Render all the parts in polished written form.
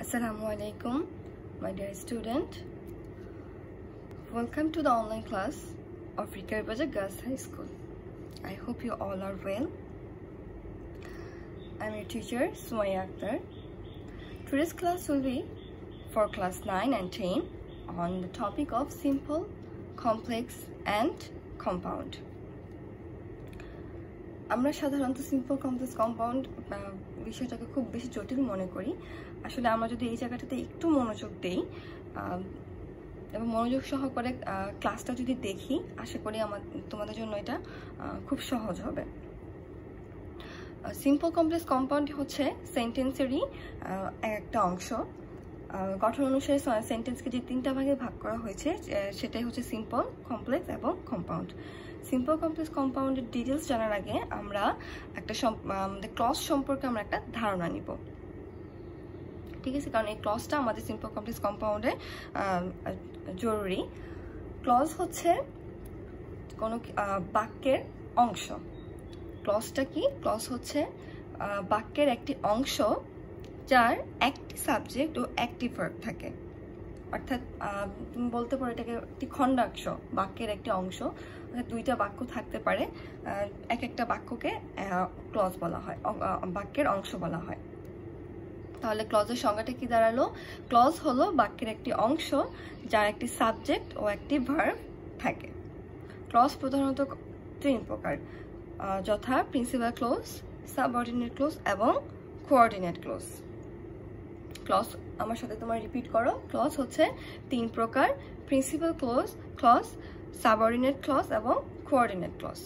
Assalamu alaikum, my dear student. Welcome to the online class of Rikari Bajar Girls High School. I hope you all are well. I'm your teacher, Sumaya Akhtar. Today's class will be for class 9 and 10 on the topic of simple, complex and compound. আমরা সাধারণত simple complex compound বিষয়টাকে খুব বেশি জটিল মনে করি। আসলে আমরা যদি এই জায়গাটাতে একটু মনোযোগ দেই এবং মনোযোগ সহকারে ক্লাসটা যদি দেখি, আশা করি তোমাদের জন্য এটা খুব সহজ হবে। সিম্পল কমপ্লেক্স কম্পাউন্ড হচ্ছে সেন্টেন্সেরই একটা অংশ। গঠন অনুসারে সেন্টেন্সকে যে তিনটা ভাগে ভাগ করা হয়েছে সেটাই হচ্ছে সিম্পল, কমপ্লেক্স এবং কম্পাউন্ড। সিম্পল কমপ্লেক্স কম্পাউন্ডের ডিটেলস জানার আগে আমরা একটা আমাদের ক্লজ সম্পর্কে আমরা একটা ধারণা নিব, ঠিক আছে? কারণ এই ক্লজটা আমাদের সিম্পল কমপ্লেক্স কম্পাউন্ডে জরুরি। ক্লজ হচ্ছে কোনো বাক্যের অংশ। ক্লজটা কি? ক্লজ হচ্ছে বাক্যের একটি অংশ যার একটি সাবজেক্ট ও একটি ভার্ব থাকে। অর্থাৎ তুমি বলতে পারো এটাকে একটি খণ্ডাংশ, বাক্যের একটি অংশ। দুইটা বাক্য থাকতে পারে, এক একটা বাক্যকে ক্লজ বলা হয়, বাক্যের অংশ বলা হয়। তাহলে ক্লজের সংজ্ঞাটা কি দাঁড়ালো? ক্লজ হলো বাক্যের একটি অংশ যার একটি সাবজেক্ট ও একটি ভার্ব থাকে। ক্লজ প্রধানত তিন প্রকার, যথা প্রিন্সিপাল ক্লজ, সাবঅর্ডিনেট ক্লজ এবং কোঅর্ডিনেট ক্লজ। ক্লজ আমার সাথে তোমরা রিপিট করো। ক্লজ হচ্ছে তিন প্রকার: প্রিন্সিপাল ক্লজ, সাবঅর্ডিনেট ক্লজ এবং কোঅর্ডিনেট ক্লজ।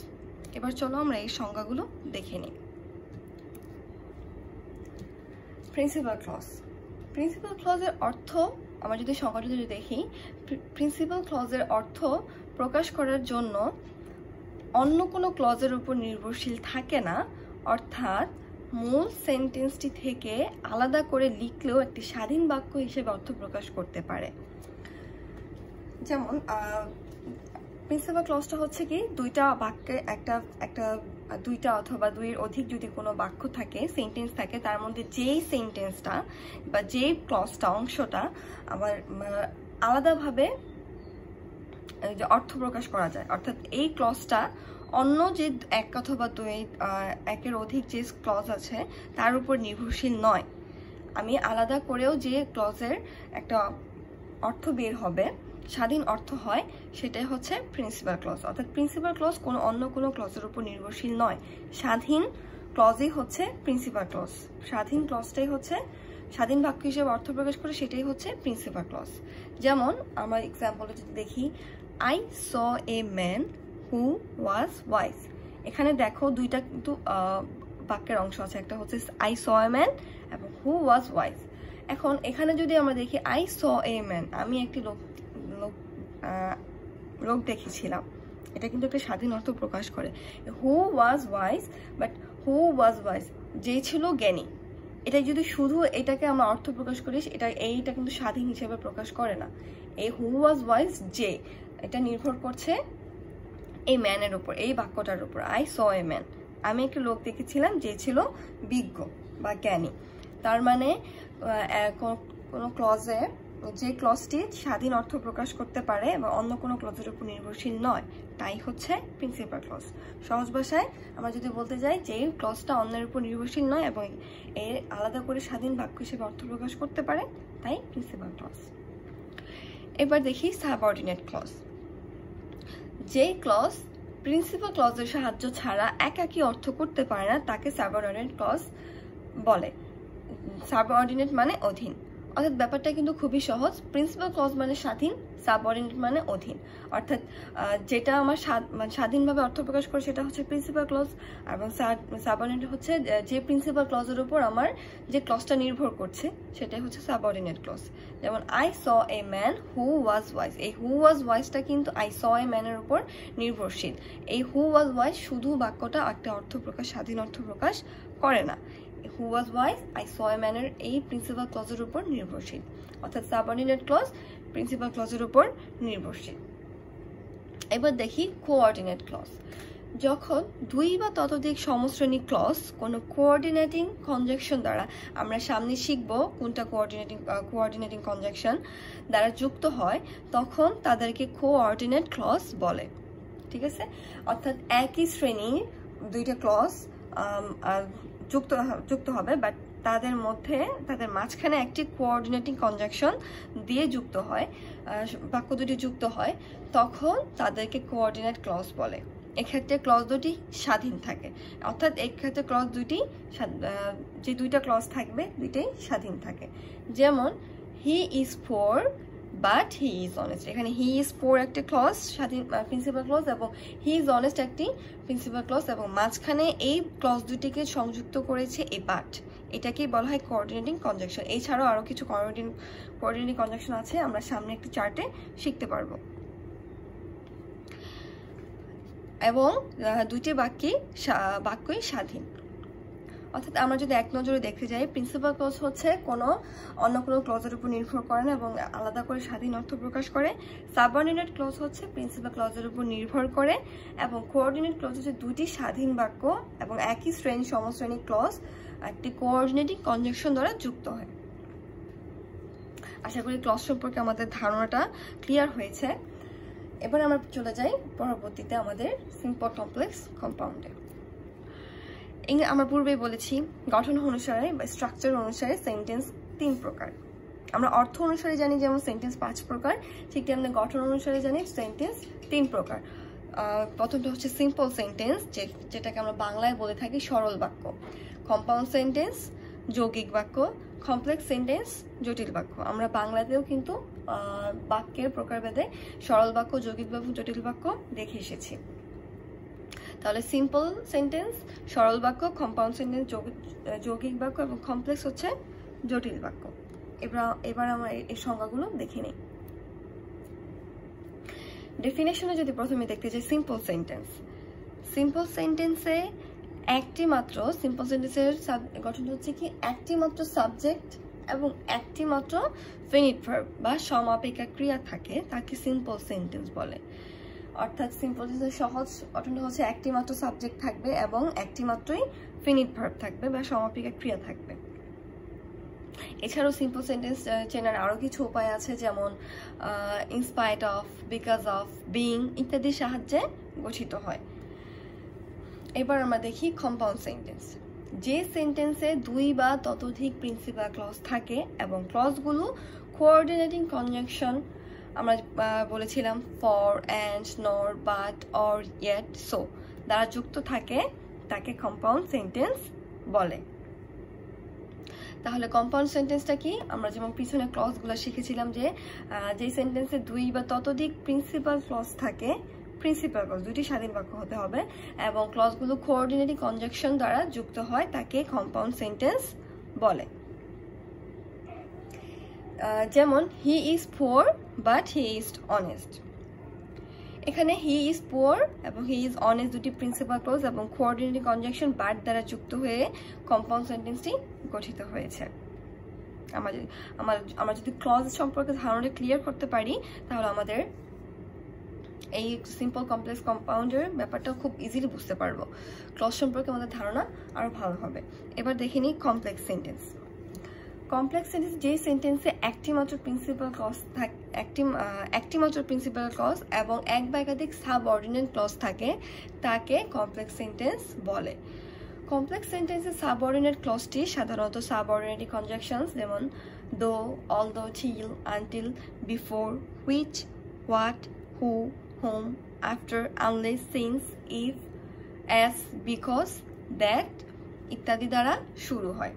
এবার চলো আমরা এই সংজ্ঞাগুলো দেখে নিই। Principal clause. প্রিন্সিপাল ক্লজের অর্থ আমরা যদি সংজ্ঞাটা যদি দেখি, প্রিন্সিপাল ক্লজের অর্থ প্রকাশ করার জন্য অন্য কোনো ক্লজের উপর নির্ভরশীল থাকে না, অর্থাৎ মূল সেন্টেন্সটি থেকে আলাদা করে লিখলেও একটি স্বাধীন বাক্য হিসেবে অর্থ প্রকাশ করতে পারে। যেমন প্রিন্সিপাল ক্লজটা হচ্ছে কি, দুইটা বাক্যে দুইটা অথবা দুইয়ের অধিক যদি কোনো বাক্য থাকে, সেন্টেন্স থাকে, তার মধ্যে যেই সেন্টেন্সটা বা যেই ক্লজটা অংশটা আবার আলাদাভাবে অর্থ প্রকাশ করা যায়। অর্থাৎ এই ক্লজটা অন্য যে এক অথবা দুই একের অধিক যে ক্লজ আছে তার উপর নির্ভরশীল নয়। আমি আলাদা করেও যে ক্লজের একটা অর্থ বের হবে, স্বাধীন অর্থ হয়, সেটাই হচ্ছে প্রিন্সিপাল ক্লজ। অর্থাৎ প্রিন্সিপাল ক্লজ কোনো অন্য কোনো ক্লজের উপর নির্ভরশীল নয়, স্বাধীন ক্লজই হচ্ছে প্রিন্সিপাল ক্লজ। স্বাধীন ক্লজটাই হচ্ছে স্বাধীন বাক্য হিসেবে অর্থ প্রকাশ করে, সেটাই হচ্ছে প্রিন্সিপাল ক্লজ। যেমন আমরা এক্সাম্পলে যদি দেখি, I saw a man who was wise. এখানে দেখো দুইটা কিন্তু বাক্যের অংশ আছে, একটা হচ্ছে আই স এ ম্যান এবং হু ওয়াজ ওয়াইজ। এখন এখানে যদি আমরা দেখি আই স এ ম্যান, আমি একটি লোক দেখেছিলাম, এটা কিন্তু একটা স্বাধীন অর্থ প্রকাশ করে। Who was wise, but who was wise যে ছিল জ্ঞানী, এটা যদি শুধু এটাকে আমরা অর্থ প্রকাশ করি, এইটা কিন্তু স্বাধীন হিসেবে প্রকাশ করে না। এই হু ওয়াজ ওয়াইজ যে, এটা নির্ভর করছে এই ম্যানের উপর, এই বাক্যটার উপর। আই স এ ম্যান, আমি একটা লোক দেখেছিলাম যে ছিল বিজ্ঞ বা জ্ঞানী। তার মানে কোনো ক্লজে যে ক্লজটি স্বাধীন অর্থ প্রকাশ করতে পারে এবং অন্য কোনো ক্লজের উপর নির্ভরশীল নয়, তাই হচ্ছে প্রিন্সিপাল ক্লজ। সহজ ভাষায় আমরা যদি বলতে যাই যে ক্লজটা অন্যের উপর নির্ভরশীল নয় এবং এর আলাদা করে স্বাধীন বাক্য হিসেবে অর্থ প্রকাশ করতে পারে, তাই প্রিন্সিপাল ক্লজ। এবার দেখি সাবঅর্ডিনেট ক্লজ। যে ক্লজ প্রিন্সিপাল ক্লজের সাহায্য ছাড়া একাকী অর্থ করতে পারে না, তাকে সাবঅর্ডিনেট ক্লজ বলে। সাবঅর্ডিনেট মানে অধীন। অর্থাৎ ব্যাপারটা কিন্তু খুবই সহজ। প্রিন্সিপাল ক্লজ মানে স্বাধীন, সাবঅর্ডিনেট মানে অধীন। অর্থাৎ যেটা আমার স্বাধীনভাবে অর্থ প্রকাশ করে সেটা হচ্ছে প্রিন্সিপাল ক্লজ, এবং সাবঅর্ডিনেট হচ্ছে যে প্রিন্সিপাল ক্লজের উপর আমার যে ক্লজটা নির্ভর করছে সেটাই হচ্ছে সাবঅর্ডিনেট ক্লজ। যেমন I saw a man who was wise, এই হু ওয়াজ ওয়াইজটা কিন্তু আই স এ ম্যানের উপর নির্ভরশীল। এই হু ওয়াজ ওয়াইজ শুধু বাক্যটা একটা অর্থ প্রকাশ, স্বাধীন অর্থ প্রকাশ করে না। হু ওয়াজ ওয়াইজ আই স এ ম্যানের এই প্রিন্সিপাল ক্লজের উপর নির্ভরশীল। অর্থাৎ সাবঅর্ডিনেট ক্লজ প্রিন্সিপাল ক্লজের উপর নির্ভরশীল। এবার দেখি কোঅর্ডিনেট ক্লজ। যখন দুই বা ততোধিক সমশ্রেণী ক্লজ কোনো কোঅর্ডিনেটিং কনজাংশন দ্বারা, আমরা সামনে শিখব কোনটা কোঅর্ডিনেটিং কনজাংশন দ্বারা যুক্ত হয়, তখন তাদেরকে কোঅর্ডিনেট ক্লজ বলে। ঠিক আছে, অর্থাৎ একই শ্রেণীর দুইটা ক্লজ যুক্ত হবে, বাট তাদের মাঝখানে একটি কোঅর্ডিনেটিং কনজাংশন দিয়ে যুক্ত হয়, বাক্য দুটি যুক্ত হয়, তখন তাদেরকে কোঅর্ডিনেট ক্লজ বলে। এক্ষেত্রে ক্লজ দুটি স্বাধীন থাকে, অর্থাৎ এক্ষেত্রে ক্লজ দুটি যে দুইটা ক্লজ থাকবে দুইটাই স্বাধীন থাকে। যেমন he is poor but he is honest, এখানে হি ইজ পোর একটা ক্লজ, স্বাধীন প্রিন্সিপাল ক্লজ, এবং হি ইজ অনেস্ট একটি প্রিন্সিপাল ক্লজ, এবং মাঝখানে এই ক্লজ দুটিকে সংযুক্ত করেছে এই বাট, এটাকেই বলা হয় কোঅর্ডিনেটিং কনজাংশন। এছাড়াও আরও কিছু কোঅর্ডিনেটিং কনজাংশন আছে, আমরা সামনে একটি চার্টে শিখতে পারবো। এবং দুইটি বাক্যই স্বাধীন। অর্থাৎ আমরা যদি এক নজরে দেখতে যাই, প্রিন্সিপাল ক্লজ হচ্ছে অন্য কোনো ক্লজের উপর নির্ভর করে না এবং আলাদা করে স্বাধীন অর্থ প্রকাশ করে। সাবঅর্ডিনেট ক্লজ হচ্ছে প্রিন্সিপাল ক্লজের উপর নির্ভর করে, এবং কোঅর্ডিনেট ক্লজ হচ্ছে দুটি স্বাধীন বাক্য এবং একই সমশ্রেণী ক্লজ একটি কোঅর্ডিনেটিং কনজাংশন দ্বারা যুক্ত হয়। আশা করি ক্লজ সম্পর্কে আমাদের ধারণাটা ক্লিয়ার হয়েছে। এবার আমরা চলে যাই পরবর্তীতে আমাদের সিম্পল কমপ্লেক্স কম্পাউন্ডে। আমরা পূর্বেই বলেছি গঠন অনুসারে বা স্ট্রাকচার অনুসারে সেন্টেন্স 3 প্রকার। আমরা অর্থ অনুসারে জানি যেমন সেন্টেন্স 5 প্রকার, ঠিক তেমনি গঠন অনুসারে জানি সেন্টেন্স 3 প্রকার। প্রথমটা হচ্ছে সিম্পল সেন্টেন্স, যেটাকে আমরা বাংলায় বলে থাকি সরল বাক্য। কম্পাউন্ড সেন্টেন্স যৌগিক বাক্য, কমপ্লেক্স সেন্টেন্স জটিল বাক্য। আমরা বাংলাতেও কিন্তু বাক্যের প্রকারভেদে সরল বাক্য, যৌগিক বাক্য, জটিল বাক্য দেখে এসেছি। তাহলে সিম্পল সেন্টেন্স সরল বাক্য, কম্পাউন্ড সেন্টেন্স যৌগিক বাক্য, এবং কমপ্লেক্স হচ্ছে জটিল বাক্য। এবার আমরা এই সংজ্ঞাগুলো দেখে নিই। ডেফিনেশনে যদি প্রথমে দেখতে যাই সিম্পল সেন্টেন্সে সিম্পল সেন্টেন্সের গঠন হচ্ছে কি একটি মাত্র সাবজেক্ট এবং একটি মাত্র ফিনিট ভার্ব বা সমাপিকা ক্রিয়া থাকে, তাকে সিম্পল সেন্টেন্স বলে। অর্থাৎ সিম্পল সেন্টেন্সের সহজ গঠনটা হচ্ছে একটি মাত্র সাবজেক্ট থাকবে এবং একটি মাত্রই ফিনিট ভার্ব থাকবে বা সমাপিকা ক্রিয়া থাকবে। এছাড়াও সিম্পল সেন্টেন্স চেনার আরও কিছু উপায় আছে, যেমন in spite of, because of, being ইত্যাদির সাহায্যে গঠিত হয়। এবার আমরা দেখি কম্পাউন্ড সেন্টেন্স। যে সেন্টেন্সে 2 বা ততোধিক প্রিন্সিপাল ক্লজ থাকে এবং ক্লজগুলো কোঅর্ডিনেটিং কনজাংশন, আমরা বলেছিলাম ফর, অ্যান্ড, নর, বাট, অর, ইয়েট, সো দ্বারা যুক্ত থাকে, তাকে কম্পাউন্ড সেন্টেন্স বলে। তাহলে কম্পাউন্ড সেন্টেন্সটা কি? আমরা যেমন পিছনে ক্লজগুলো শিখেছিলাম যে সেন্টেন্সে 2 বা ততোধিক প্রিন্সিপাল ক্লজ থাকে, প্রিন্সিপাল ক্লজ দুটি স্বাধীন বাক্য হতে হবে এবং ক্লজগুলো কোঅর্ডিনেটিং কনজাংশন দ্বারা যুক্ত হয়, তাকে কম্পাউন্ড সেন্টেন্স বলে। যেমন he is poor but he is honest. এখানে হি ইজ পুয়ার এবং হি ইজ অনেস্ট দুটি প্রিন্সিপাল ক্লজ এবং কোঅর্ডিনেটিং কনজাংশন বাট দ্বারা যুক্ত হয়ে কম্পাউন্ড সেন্টেন্সটি গঠিত হয়েছে। আমরা যদি ক্লজ সম্পর্কে ধারণা ক্লিয়ার করতে পারি, তাহলে আমাদের এই সিম্পল কমপ্লেক্স কম্পাউন্ডের ব্যাপারটা খুব ইজিলি বুঝতে পারবো। ক্লজ সম্পর্কে আমাদের ধারণা আরো ভালো হবে। এবার দেখে নিই কমপ্লেক্স সেন্টেন্স। কমপ্লেক্স সেন্টেন্স যে সেন্টেন্সে একটি মাত্র প্রিন্সিপাল ক্লজ এবং এক বা একাধিক সাবঅর্ডিনেট ক্লজ থাকে, তাকে কমপ্লেক্স সেন্টেন্স বলে। কমপ্লেক্স সেন্টেন্সের সাবঅর্ডিনেট ক্লজটি সাধারণত সাবঅর্ডিনেটিং কনজাংশনস, যেমন দো, although, till, until, before, which, what, who, whom, after, unless, since, if, as, because, that ইত্যাদি দ্বারা শুরু হয়।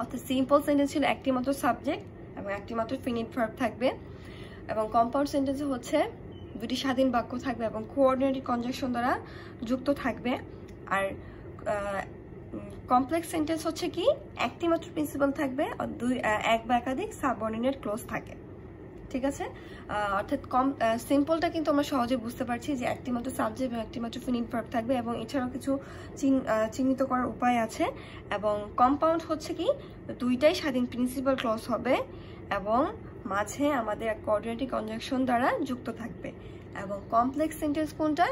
অর্থাৎ সিম্পল সেন্টেন্স ছিল একটি মাত্র সাবজেক্ট এবং একটি মাত্র ফিনিট ভার্ব থাকবে, এবং কম্পাউন্ড সেন্টেন্স হচ্ছে দুটি স্বাধীন বাক্য থাকবে এবং কোঅর্ডিনেটিং কনজাংশন দ্বারা যুক্ত থাকবে। আর কমপ্লেক্স সেন্টেন্স হচ্ছে কি একটি মাত্র প্রিন্সিপাল থাকবে আর এক বা একাধিক সাবঅর্ডিনেট ক্লজ থাকে। ঠিক আছে, অর্থাৎ সিম্পলটা কিন্তু আমরা সহজে বুঝতে পারছি যে একটি মাত্র সাবজেক্ট এবং একটি মাত্র ফিনিট ভার্ব থাকবে এবং এছাড়াও কিছু চিহ্নিত করার উপায় আছে। এবং কম্পাউন্ড হচ্ছে কি দুইটাই স্বাধীন প্রিন্সিপাল ক্লজ হবে এবং মাঝে আমাদের কোঅর্ডিনেটিং কনজাংশন দ্বারা যুক্ত থাকবে। এবং কমপ্লেক্স সেন্টেন্স কোনটা?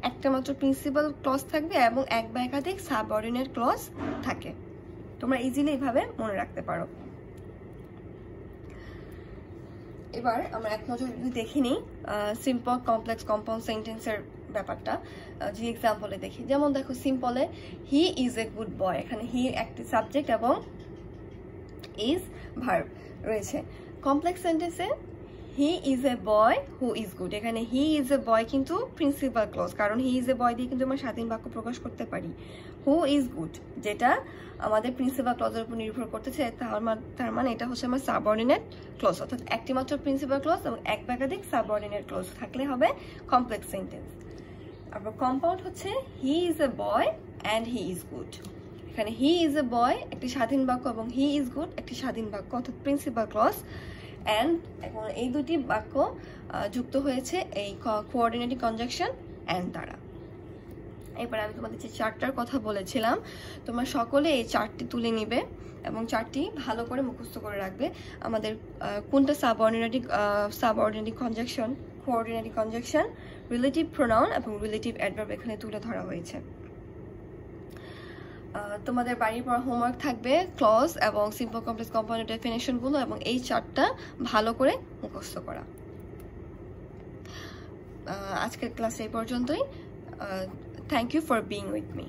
একটা মাত্র প্রিন্সিপাল ক্লজ থাকবে এবং এক বা একাধিক সাবঅর্ডিনেট ক্লজ থাকে। তোমরা ইজিলি এইভাবে মনে রাখতে পারো। এবার আমরা এক নজর যদি দেখে নিই সিম্পল কমপ্লেক্স কম্পাউন্ড সেন্টেন্সের ব্যাপারটা, যে এক্সাম্পলে দেখি। যেমন দেখো সিম্পলে he is a good boy, এখানে হি একটি সাবজেক্ট এবং ইজ ভার্ব রয়েছে। কমপ্লেক্স সেন্টেন্সে he is a boy who is good, এখানে হি ইজ এ বয় কিন্তু প্রিন্সিপাল ক্লজ, কারণ হি ইজ এ বয় দিয়ে কিন্তু আমরা স্বাধীন বাক্য প্রকাশ করতে পারি। হু ইজ গুড যেটা আমাদের প্রিন্সিপাল ক্লজের উপর নির্ভর করতেছে, তার মানে এটা হচ্ছে আমার সাবঅর্ডিনেট ক্লজ, অর্থাৎ একটি মাত্র প্রিন্সিপাল ক্লজ এবং এক বা একাধিক সাবঅর্ডিনেট ক্লজ থাকলে হবে কমপ্লেক্স সেন্টেন্স। আবার কম্পাউন্ড হচ্ছে he is a boy and he is good, এখানে হি ইজ এ বয় একটি স্বাধীন বাক্য এবং হি ইজ গুড একটি স্বাধীন বাক্য, অর্থাৎ প্রিন্সিপাল ক্লজ। অ্যান্ড এখন এই দুটি বাক্য যুক্ত হয়েছে এই কোঅর্ডিনেটিং কনজাংশন অ্যান্ড দ্বারা। এবার আমি তোমাদের যে চার্টটার কথা বলেছিলাম, তোমরা সকলে এই চার্টটি তুলে নিবে এবং চার্টটি ভালো করে মুখস্থ করে রাখবে। আমাদের কোনটা subordinating conjunction, coordinating conjunction, relative pronoun এবং রিলেটিভ অ্যাডভার্ব এখানে তুলে ধরা হয়েছে। তোমাদের বাড়ির পর হোমওয়ার্ক থাকবে ক্লজ এবং সিম্পল কমপ্লেক্স কম্পাউন্ড ডেফিনেশনগুলো এবং এই চার্টটা ভালো করে মুখস্থ করা। আজকের ক্লাস এই পর্যন্তই। Thank you for being with me.